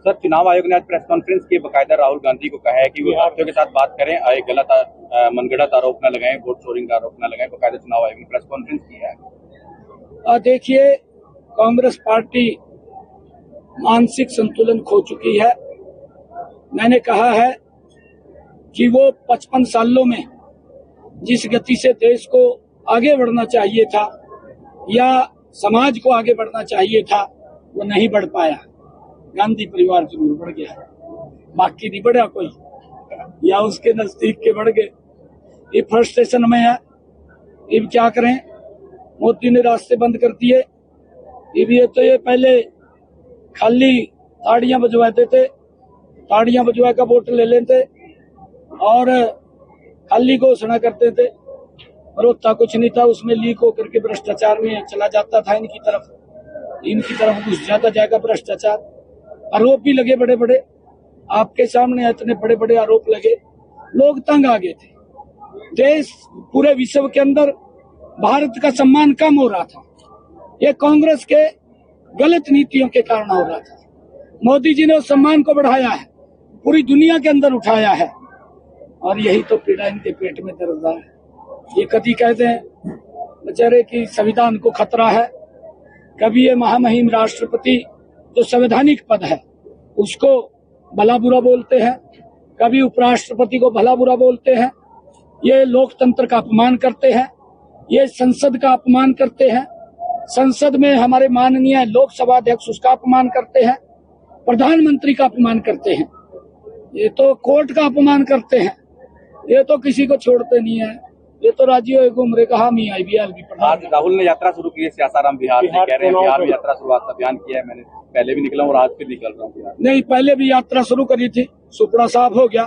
Sir, चुनाव आयोग ने आज प्रेस कॉन्फ्रेंस की बकायदा राहुल गांधी को कहा है कि वो तथ्यों के साथ बात करें, गलत मनगढ़ंत आरोप न लगाएं, वोट चोरिंग का आरोप न लगाएं। बकायदा चुनाव आयोग ने प्रेस कॉन्फ्रेंस की है। देखिए, कांग्रेस पार्टी मानसिक संतुलन खो चुकी है। मैंने कहा है कि वो 55 सालों में जिस गति से देश को आगे बढ़ना चाहिए था या समाज को आगे बढ़ना चाहिए था, वो नहीं बढ़ पाया। गांधी परिवार जरूर बढ़ गया, बाकी नहीं बढ़ा कोई, या उसके नजदीक के बढ़ गए। ये फ्रस्ट्रेशन में है। अब क्या करें, मोदी ने रास्ते बंद कर दिए। ये पहले खाली ताड़ियां बजवाते थे, ताड़ियां बजवा का वोट ले लेते और खाली घोषणा करते थे और होता कुछ नहीं था। उसमें लीक होकर के भ्रष्टाचार में चला जाता था। इनकी तरफ घुस जाता जाएगा भ्रष्टाचार। आरोप भी लगे बड़े बड़े, आपके सामने इतने बड़े बड़े आरोप लगे, लोग तंग आ गए थे। देश पूरे विश्व के अंदर भारत का सम्मान कम हो रहा था। ये कांग्रेस के गलत नीतियों के कारण हो रहा था। मोदी जी ने उस सम्मान को बढ़ाया है, पूरी दुनिया के अंदर उठाया है, और यही तो पीड़ा इनके पेट में दर्द है। ये कभी कहते हैं बेचारे कि संविधान को खतरा है, कभी ये महामहिम राष्ट्रपति जो संवैधानिक पद है उसको भला बुरा बोलते हैं, कभी उपराष्ट्रपति को भला बुरा बोलते हैं। ये लोकतंत्र का अपमान करते हैं, ये संसद का अपमान करते हैं। संसद में हमारे माननीय लोकसभा अध्यक्ष उसका अपमान करते हैं, प्रधानमंत्री का अपमान करते हैं, ये तो कोर्ट का अपमान करते हैं। ये तो किसी को छोड़ते नहीं है। ये तो राज्यों घूम रहे, कहा मी आई भी आज राहुल ने यात्रा शुरू की है सियासाराम बिहार से, कह रहे हैं बिहार में यात्रा शुरुआत का बयान किया है। मैंने पहले भी निकला और आज फिर निकल रहा हूँ। नहीं, पहले भी यात्रा शुरू करी थी, सुपड़ा साफ हो गया,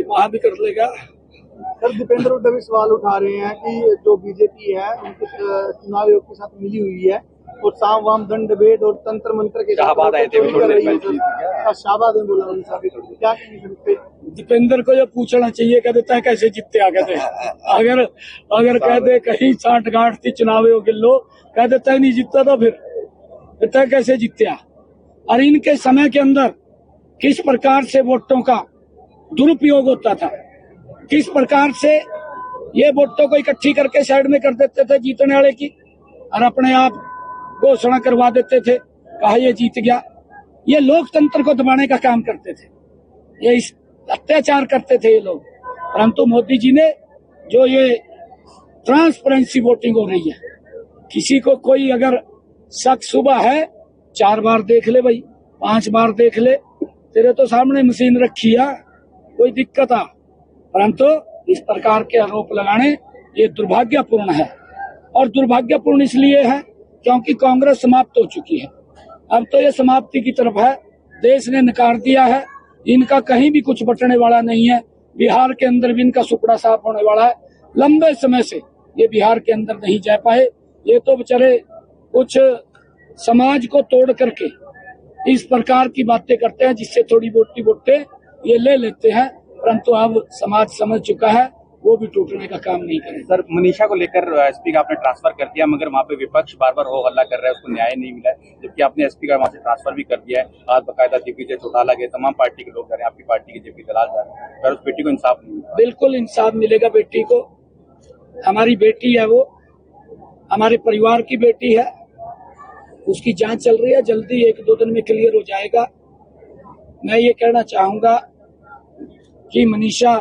वहां भी कर लेगा। सर, दीपेंद्र हुड्डा भी सवाल उठा रहे हैं कि जो बीजेपी है उनके चुनाव आयोग के साथ मिली हुई है और साम वाम दंड भेद और तंत्र मंत्र के शाहबाद आए थे, शाहबाद ने बोला उनका भी। क्या कहेंगे? दीपेंद्र को ये पूछना चाहिए, कह देता है कैसे जीतते आ गए थे। अगर कह दे कहीं साठ गांठ थी चुनाव आयोग के लो, कह देता है नहीं जीतता था, फिर कहता है कैसे जीतते। और इनके समय के अंदर किस प्रकार से वोटों का दुरुपयोग होता था, किस प्रकार से ये वोटों को इकट्ठी करके साइड में कर देते थे जीतने वाले की, और अपने आप घोषणा करवा देते थे, कहा ये जीत गया। ये लोकतंत्र को दबाने का काम करते थे, ये अत्याचार करते थे ये लोग। परंतु मोदी जी ने जो ये ट्रांसपेरेंसी वोटिंग हो रही है, किसी को कोई अगर शक सुबह है 4 बार देख ले भाई, 5 बार देख ले, तेरे तो सामने मशीन रखी है, कोई दिक्कत आ। परंतु इस प्रकार के आरोप लगाने ये दुर्भाग्यपूर्ण है, और दुर्भाग्यपूर्ण इसलिए है क्योंकि कांग्रेस समाप्त हो चुकी है। अब तो ये समाप्ति की तरफ है, देश ने नकार दिया है, इनका कहीं भी कुछ बटने वाला नहीं है। बिहार के अंदर भी इनका सुपड़ा साफ होने वाला है। लंबे समय से ये बिहार के अंदर नहीं जा पाए। ये तो बेचारे कुछ समाज को तोड़ करके इस प्रकार की बातें करते हैं जिससे थोड़ी वोटें ये ले लेते हैं, परंतु अब समाज समझ चुका है, वो भी टूटने का काम नहीं करें। सर, मनीषा को लेकर एसपी का आपने ट्रांसफर कर दिया, मगर वहाँ पे विपक्ष बार बार हो हल्ला कर रहा है, उसको न्याय नहीं मिला है, जबकि आपने एसपी का वहाँ से ट्रांसफर भी कर दिया है। आज बकायदा जेपी चौटाला गए, तमाम पार्टी के लोग जा रहे हैं, आपकी पार्टी के जेपी दलाल जा रहे हैं, पर उस बेटी को इंसाफ नहीं मिला। बिल्कुल इंसाफ मिलेगा बेटी को। हमारी बेटी है, वो हमारे परिवार की बेटी है, उसकी जांच चल रही है, जल्दी 1-2 दिन में क्लियर हो जाएगा। मैं ये कहना चाहूंगा कि मनीषा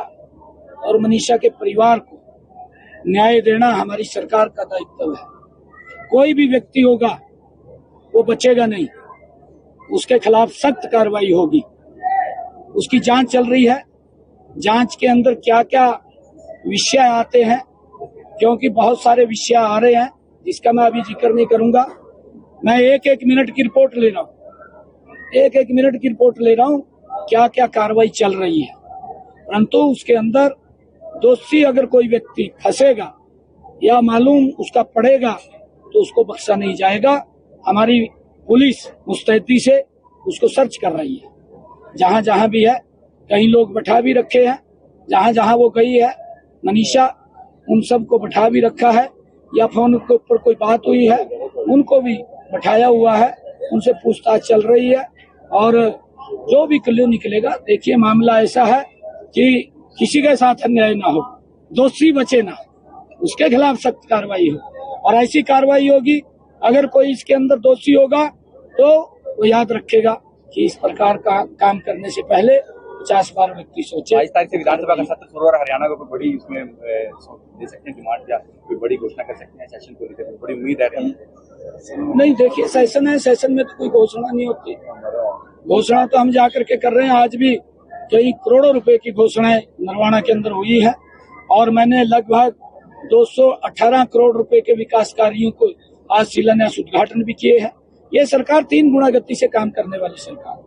और मनीषा के परिवार को न्याय देना हमारी सरकार का दायित्व है। कोई भी व्यक्ति होगा वो बचेगा नहीं, उसके खिलाफ सख्त कार्रवाई होगी। उसकी जांच चल रही है, जांच के अंदर क्या क्या विषय आते हैं, क्योंकि बहुत सारे विषय आ रहे हैं जिसका मैं अभी जिक्र नहीं करूंगा। मैं एक मिनट की रिपोर्ट ले रहा हूँ, एक मिनट की रिपोर्ट ले रहा हूँ क्या क्या कार्रवाई चल रही है। परंतु उसके अंदर दोषी अगर कोई व्यक्ति फंसेगा या मालूम उसका पड़ेगा तो उसको बख्शा नहीं जाएगा। हमारी पुलिस मुस्तैदी से उसको सर्च कर रही है, जहां जहां भी है। कई लोग बैठा भी रखे हैं, जहां जहां वो गई है मनीषा, उन सबको बैठा भी रखा है, या फोन के ऊपर कोई बात हुई है उनको भी बैठाया हुआ है, उनसे पूछताछ चल रही है। और जो भी क्ल्यू निकलेगा, देखिए मामला ऐसा है कि किसी के साथ अन्याय ना हो, दोषी बचे ना, उसके खिलाफ सख्त कार्रवाई हो। और ऐसी कार्रवाई होगी, अगर कोई इसके अंदर दोषी होगा तो वो याद रखेगा कि इस प्रकार का काम करने से पहले 50 बार व्यक्ति सोचे। 22 तारीख से विधानसभा का सत्र शुरू हो रहा है, हरियाणा को कोई बड़ी इसमें दे सकते हैं डिमांड या कोई बड़ी घोषणा कर सकते हैं सेशन को लेकर, बड़ी उम्मीद है। नहीं, देखिए सेशन है, सेशन में तो कोई घोषणा नहीं होती। घोषणा तो हम जाकर के कर रहे हैं। आज भी कई करोड़ों रुपए की घोषणाएं नरवाना के अंदर हुई है और मैंने लगभग 218 करोड़ रुपए के विकास कार्यों को आज शिलान्यास उद्घाटन भी किए हैं। ये सरकार 3 गुना गति से काम करने वाली सरकार है।